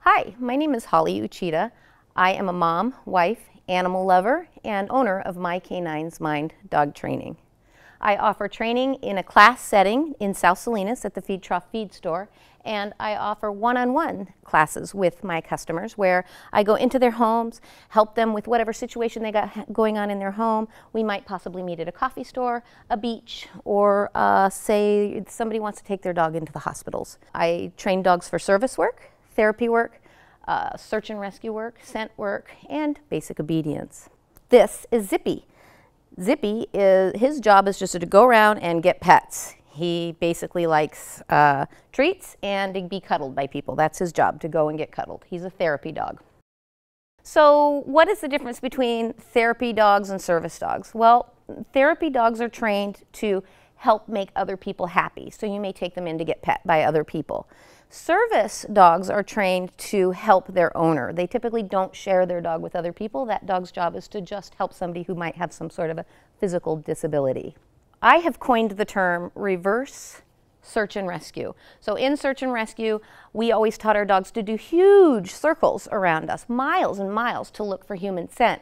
Hi, my name is Holly Uchida. I am a mom, wife, animal lover, and owner of My K9's Mind Dog Training. I offer training in a class setting in South Salinas at the Feed Trough Feed Store, and I offer one-on-one classes with my customers where I go into their homes, help them with whatever situation they got going on in their home. We might possibly meet at a coffee store, a beach, or say somebody wants to take their dog into the hospitals. I train dogs for service work, therapy work, search and rescue work, scent work, and basic obedience. This is Zippy. Zippy, his job is just to go around and get pets. He basically likes treats and to be cuddled by people. That's his job, to go and get cuddled. He's a therapy dog. So what is the difference between therapy dogs and service dogs? Well, therapy dogs are trained to help make other people happy. So you may take them in to get pet by other people. Service dogs are trained to help their owner. They typically don't share their dog with other people. That dog's job is to just help somebody who might have some sort of a physical disability. I have coined the term reverse search and rescue. So in search and rescue, we always taught our dogs to do huge circles around us, miles and miles, to look for human scent.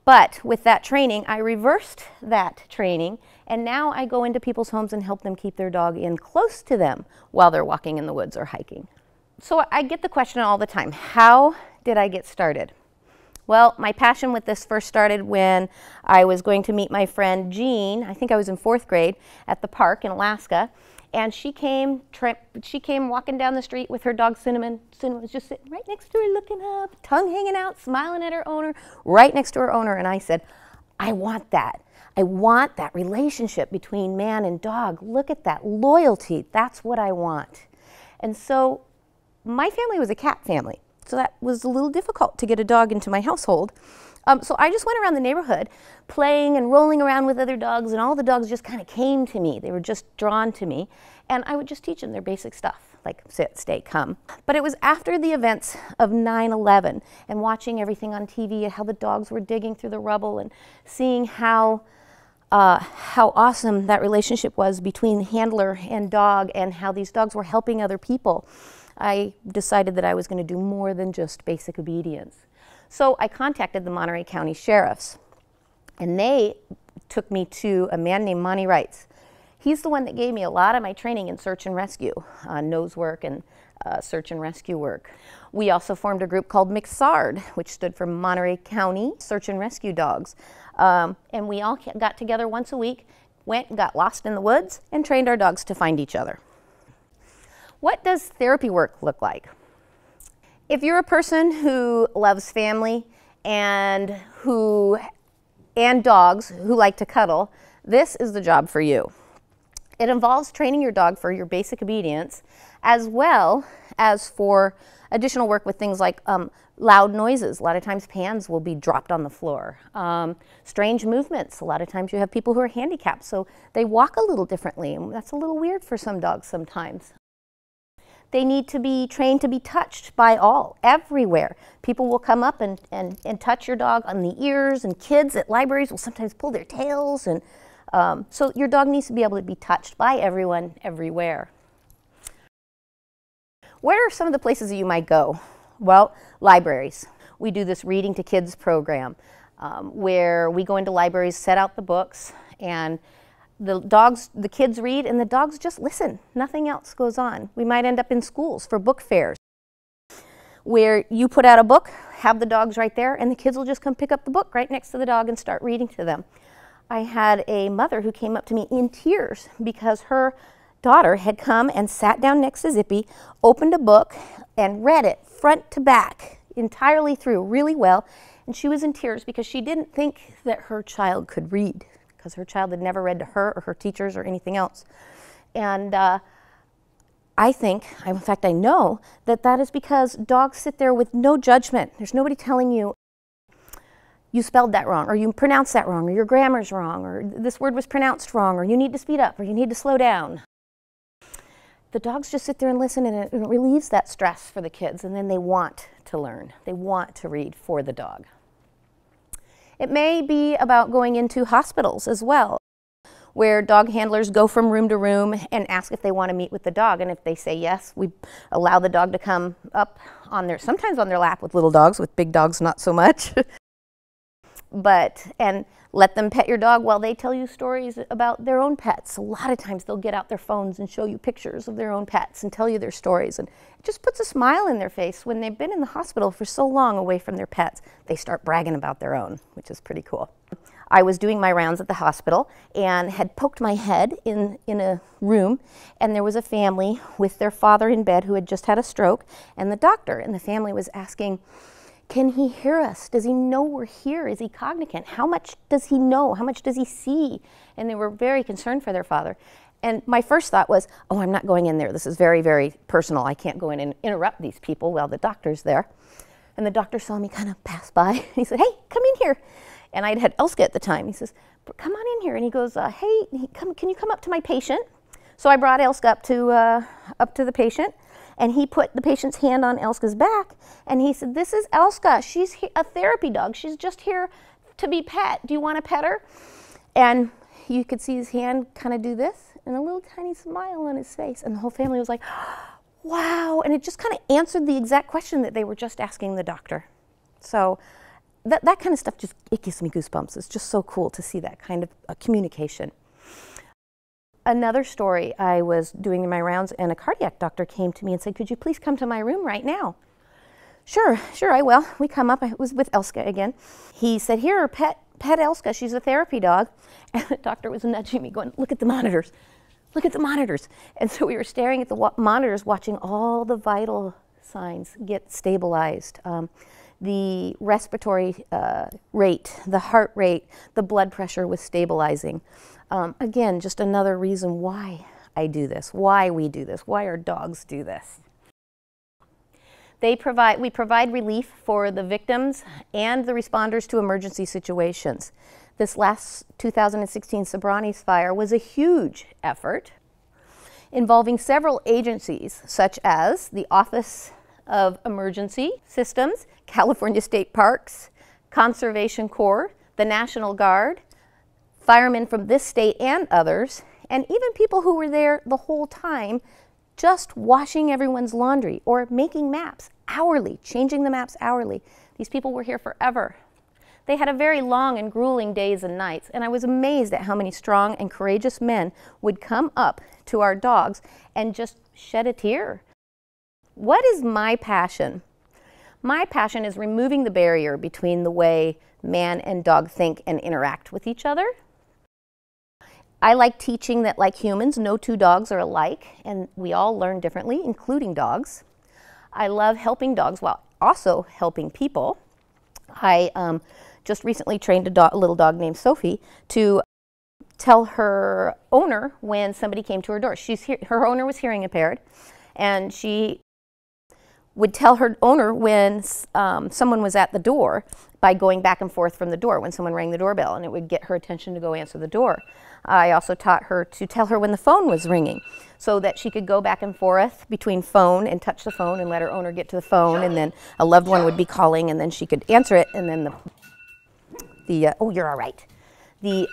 But with that training, I reversed that training, and now I go into people's homes and help them keep their dog in close to them while they're walking in the woods or hiking. So I get the question all the time, how did I get started? Well, my passion with this first started when I was going to meet my friend Jean. I think I was in 4th grade at the park in Alaska. And she came walking down the street with her dog Cinnamon. Cinnamon was just sitting right next to her, looking up, tongue hanging out, smiling at her owner, right next to her owner. And I said, I want that. I want that relationship between man and dog. Look at that loyalty. That's what I want. And so my family was a cat family. So that was a little difficult to get a dog into my household. So I just went around the neighborhood playing and rolling around with other dogs, and all the dogs just kind of came to me. They were just drawn to me. And I would just teach them their basic stuff, like sit, stay, come. But it was after the events of 9/11 and watching everything on TV, how the dogs were digging through the rubble and seeing how awesome that relationship was between handler and dog, and how these dogs were helping other people. I decided that I was going to do more than just basic obedience. So I contacted the Monterey County Sheriffs, and they took me to a man named Monty Wrights. He's the one that gave me a lot of my training in search and rescue, nose work and search and rescue work. We also formed a group called MCAETtalks, which stood for Monterey County Search and Rescue Dogs. And we all got together once a week, went and got lost in the woods, and trained our dogs to find each other. What does therapy work look like? If you're a person who loves family and dogs who like to cuddle, this is the job for you. It involves training your dog for your basic obedience, as well as for additional work with things like loud noises. A lot of times pans will be dropped on the floor. Strange movements. A lot of times you have people who are handicapped, so they walk a little differently, and that's a little weird for some dogs sometimes. They need to be trained to be touched by all, everywhere. People will come up and touch your dog on the ears, and kids at libraries will sometimes pull their tails. And so your dog needs to be able to be touched by everyone, everywhere. Where are some of the places that you might go? Well, libraries. We do this Reading to Kids program where we go into libraries, set out the books, and the kids read, and the dogs just listen. Nothing else goes on. We might end up in schools for book fairs where you put out a book, have the dogs right there, and the kids will just come pick up the book right next to the dog and start reading to them. I had a mother who came up to me in tears because her daughter had come and sat down next to Zippy, opened a book, and read it front to back, entirely through, really well. And she was in tears because she didn't think that her child could read, because her child had never read to her or her teachers or anything else. And I think, in fact I know, that that is because dogs sit there with no judgment. There's nobody telling you, you spelled that wrong, or you pronounced that wrong, or your grammar's wrong, or this word was pronounced wrong, or you need to speed up, or you need to slow down. The dogs just sit there and listen, and it relieves that stress for the kids, and then they want to learn. They want to read for the dog. It may be about going into hospitals as well. where dog handlers go from room to room and ask if they want to meet with the dog. And if they say yes, we allow the dog to come up on their, sometimes on their lap with little dogs, with big dogs not so much. And let them pet your dog while they tell you stories about their own pets. A lot of times they'll get out their phones and show you pictures of their own pets and tell you their stories. And it just puts a smile in their face when they've been in the hospital for so long away from their pets. They start bragging about their own, which is pretty cool. I was doing my rounds at the hospital and had poked my head in a room, and there was a family with their father in bed who had just had a stroke, and the doctor, and the family was asking, can he hear us? Does he know we're here? Is he cognizant? How much does he know? How much does he see? And they were very concerned for their father. And my first thought was, oh, I'm not going in there. This is very, very personal. I can't go in and interrupt these people while the doctor's there. And the doctor saw me kind of pass by. He said, hey, come in here. And I'd had Elska at the time. He says, come on in here. And he goes, hey, can you come up to my patient? So I brought Elska up to the patient. And he put the patient's hand on Elska's back, and he said, this is Elska. She's a therapy dog. She's just here to be pet. Do you want to pet her? And you could see his hand kind of do this, and a little tiny smile on his face. And the whole family was like, wow. And it just kind of answered the exact question that they were just asking the doctor. So that kind of stuff just, it gives me goosebumps. It's just so cool to see that kind of communication. Another story, I was doing my rounds and a cardiac doctor came to me and said, could you please come to my room right now? Sure, I will. We come up, I was with Elska again. He said, here, pet Elska, she's a therapy dog. And the doctor was nudging me going, look at the monitors, look at the monitors. And so we were staring at the monitors watching all the vital signs get stabilized. The respiratory rate, the heart rate, the blood pressure was stabilizing. Again, just another reason why I do this, why we do this, why our dogs do this. We provide relief for the victims and the responders to emergency situations. This last 2016 Sobranis fire was a huge effort involving several agencies, such as the Office of Emergency Systems, California State Parks, Conservation Corps, the National Guard, firemen from this state and others, and even people who were there the whole time just washing everyone's laundry or making maps hourly, changing the maps hourly. These people were here forever. They had a very long and grueling days and nights, and I was amazed at how many strong and courageous men would come up to our dogs and just shed a tear. What is my passion? My passion is removing the barrier between the way man and dog think and interact with each other. I like teaching that, like humans, no two dogs are alike, and we all learn differently, including dogs. I love helping dogs while also helping people. I just recently trained a little dog named Sophie to tell her owner when somebody came to her door. Her owner was hearing impaired, and she would tell her owner when someone was at the door by going back and forth from the door when someone rang the doorbell, and it would get her attention to go answer the door. I also taught her to tell her when the phone was ringing so that she could go back and forth between phone and touch the phone and let her owner get to the phone, and then a loved one would be calling and then she could answer it, and then oh, you're all right. The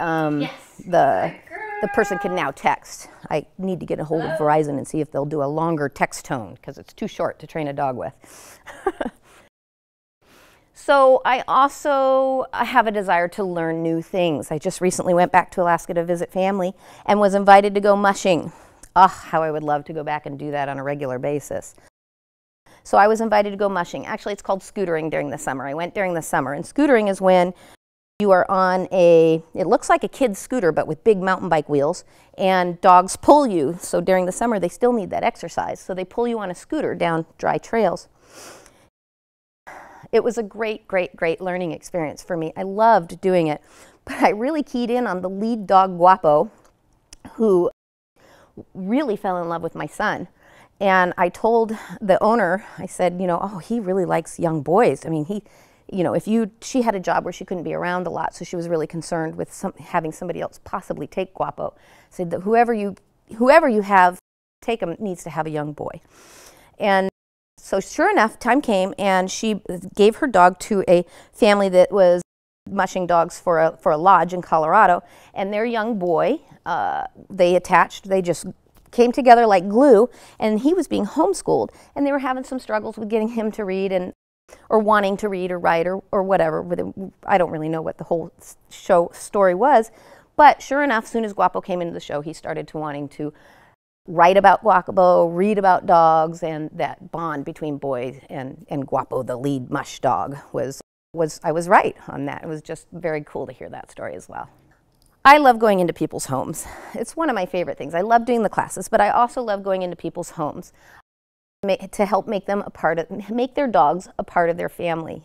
person can now text. I need to get a hold of Verizon and see if they'll do a longer text tone because it's too short to train a dog with. So I also have a desire to learn new things. I just recently went back to Alaska to visit family and was invited to go mushing. Oh, how I would love to go back and do that on a regular basis. So I was invited to go mushing. Actually, it's called scootering during the summer. I went during the summer, and scootering is when you are on it looks like a kid's scooter, but with big mountain bike wheels, and dogs pull you. So during the summer, they still need that exercise. So they pull you on a scooter down dry trails. It was a great, great, great learning experience for me. I loved doing it, but I really keyed in on the lead dog, Guapo, who really fell in love with my son. And I told the owner, I said, oh, he really likes young boys. I mean, she had a job where she couldn't be around a lot, so she was really concerned with having somebody else possibly take Guapo. Said that whoever you have take him needs to have a young boy. And so sure enough, time came, and she gave her dog to a family that was mushing dogs for a lodge in Colorado, and their young boy, they just came together like glue, and he was being homeschooled, and they were having some struggles with getting him to read or wanting to read or write or whatever. I don't really know what the whole story was, but sure enough, as soon as Guapo came into the show, he started to wanting to write about Guapo, read about dogs, and that bond between boys and Guapo, the lead mush dog, I was right on that. It was just very cool to hear that story as well. I love going into people's homes. It's one of my favorite things. I love doing the classes, but I also love going into people's homes to help make their dogs a part of their family.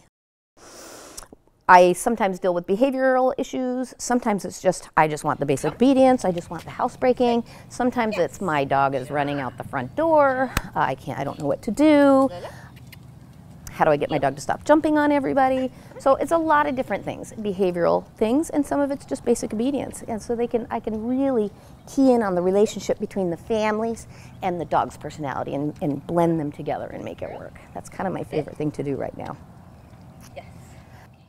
I sometimes deal with behavioral issues. Sometimes it's just, I just want the basic obedience. I just want the housebreaking. Sometimes it's my dog is running out the front door. I don't know what to do. How do I get my dog to stop jumping on everybody? So it's a lot of different things, behavioral things, and some of it's just basic obedience. And so I can really key in on the relationship between the families and the dog's personality and blend them together and make it work. That's kind of my favorite thing to do right now.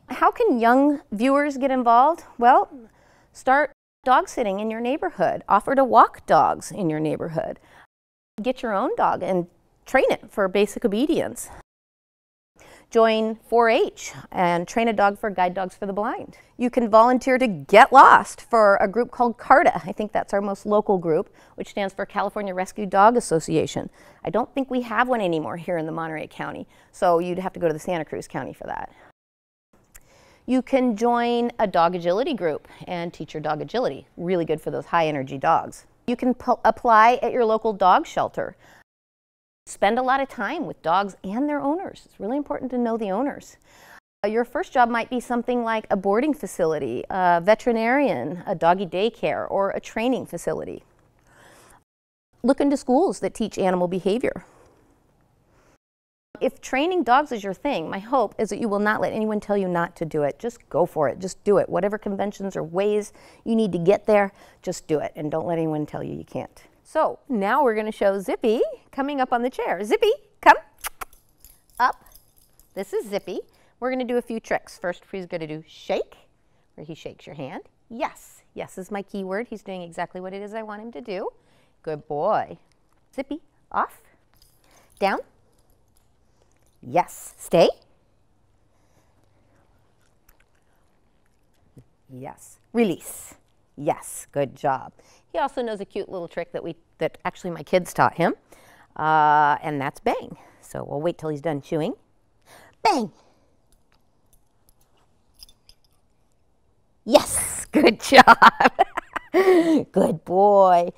How can young viewers get involved? Well, start dog sitting in your neighborhood. Offer to walk dogs in your neighborhood. Get your own dog and train it for basic obedience. Join 4-H and train a dog for Guide Dogs for the Blind. You can volunteer to get lost for a group called CARTA. I think that's our most local group, which stands for California Rescue Dog Association. I don't think we have one anymore here in the Monterey County, so you'd have to go to the Santa Cruz County for that. You can join a dog agility group and teach your dog agility. Really good for those high energy dogs. You can apply at your local dog shelter. Spend a lot of time with dogs and their owners. It's really important to know the owners. Your first job might be something like a boarding facility, a veterinarian, a doggy daycare, or a training facility. Look into schools that teach animal behavior. If training dogs is your thing, my hope is that you will not let anyone tell you not to do it. Just go for it. Just do it. Whatever conventions or ways you need to get there, just do it. And don't let anyone tell you you can't. So now we're going to show Zippy coming up on the chair. Zippy, come up. This is Zippy. We're going to do a few tricks. First, he's going to do shake, where he shakes your hand. Yes. Yes is my key word. He's doing exactly what it is I want him to do. Good boy. Zippy, off, down. Yes. Stay. Yes. Release. Yes. Good job. He also knows a cute little trick that actually my kids taught him, and that's bang. So we'll wait till he's done chewing. Bang. Yes. Good job. Good boy.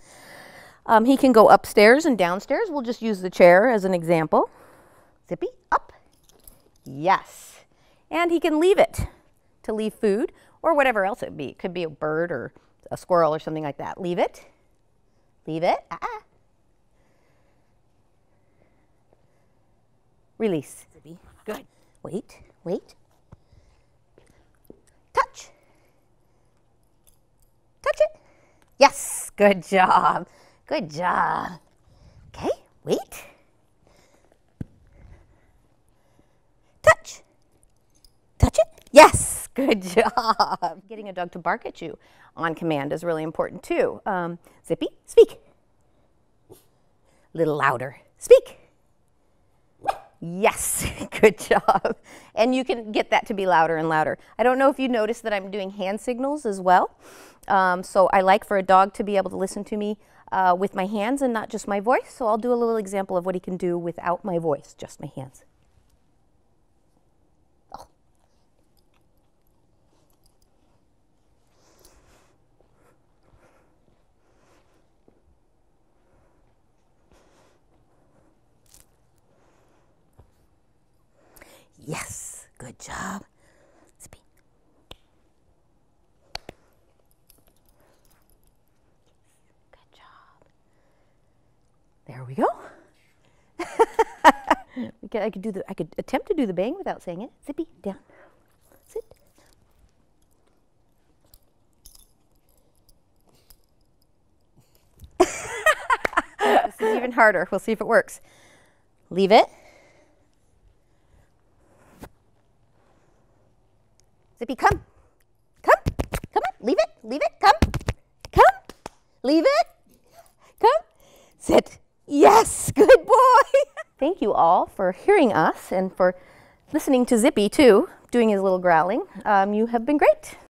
He can go upstairs and downstairs. We'll just use the chair as an example. Zippy, up. Yes. And he can leave it to leave food or whatever else it would be. It could be a bird or a squirrel or something like that. Leave it. Leave it. Release. Zippy. Good. Wait. Wait. Touch. Touch it. Yes. Good job. Good job. Okay. Wait. Touch. Touch it. Yes. Good job. Getting a dog to bark at you on command is really important too. Zippy, speak. Little louder. Speak. Yes. Good job. And you can get that to be louder and louder. I don't know if you noticed that I'm doing hand signals as well. So I like for a dog to be able to listen to me with my hands and not just my voice. So I'll do a little example of what he can do without my voice, just my hands. Yes, good job. Zippy. Good job. There we go. I could attempt to do the bang without saying it. Zippy, down. Sit. This is even harder. We'll see if it works. Leave it. Zippy, come. Leave it. Come. Sit. Yes, good boy. Thank you all for hearing us and for listening to Zippy too, doing his little growling. You have been great.